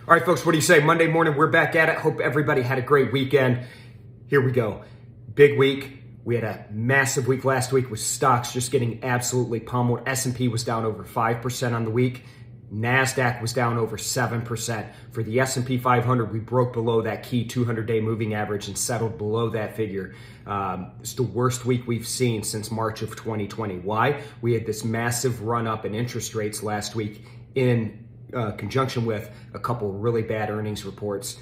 All right, folks, what do you say? Monday morning, we're back at it. Hope everybody had a great weekend. Here we go. Big week. We had a massive week last week with stocks just getting absolutely pummeled. S&P was down over 5% on the week. Nasdaq was down over 7%. For the S&P 500, we broke below that key 200-day moving average and settled below that figure. It's the worst week we've seen since March of 2020. Why? We had this massive run up in interest rates last week in conjunction with a couple of really bad earnings reports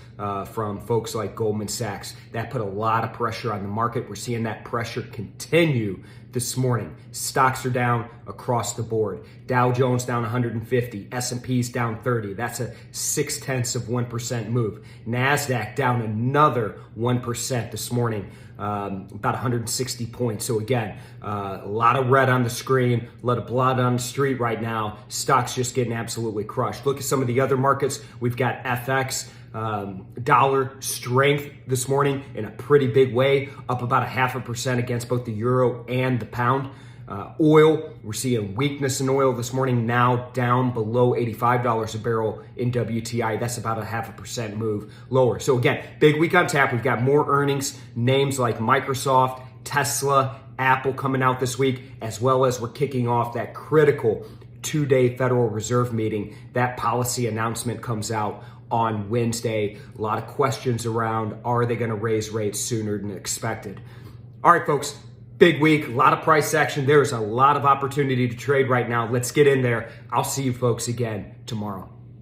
from folks like Goldman Sachs. That put a lot of pressure on the market. We're seeing that pressure continue this morning. Stocks are down across the board. Dow Jones down 150, S&P's down 30. That's a 0.6% move. Nasdaq down another 1% this morning. About 160 points. So again, a lot of red on the screen, a lot of blood on the street right now. Stocks just getting absolutely crushed. Look at some of the other markets. We've got FX, dollar strength this morning in a pretty big way, up about 0.5% against both the euro and the pound. Oil, we're seeing weakness in oil this morning, now down below $85 a barrel in WTI. That's about 0.5% move lower. So again, big week on tap. We've got more earnings, names like Microsoft, Tesla, Apple coming out this week, as well as we're kicking off that critical 2-day Federal Reserve meeting. That policy announcement comes out on Wednesday. A lot of questions around, are they going to raise rates sooner than expected? All right, folks. Big week, a lot of price action. There's a lot of opportunity to trade right now. Let's get in there. I'll see you folks again tomorrow.